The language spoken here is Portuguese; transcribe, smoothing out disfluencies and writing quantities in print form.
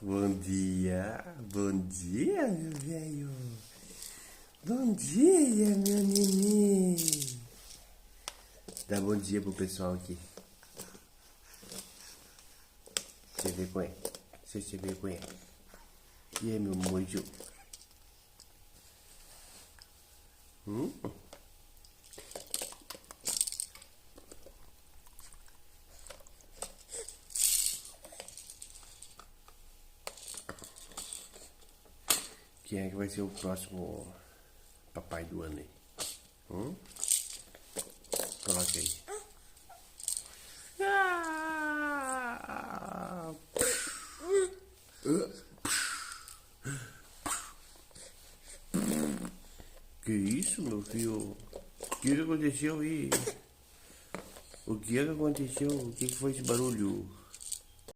Bom dia, meu velho. Bom dia, meu neném. Dá bom dia pro pessoal aqui. Você vê com ele. Você vê com ele. E aí, meu mojo? Quem é que vai ser o próximo papai do ano aí? Coloca aí. Que isso, meu filho? O que aconteceu aí? O que aconteceu? O que foi esse barulho?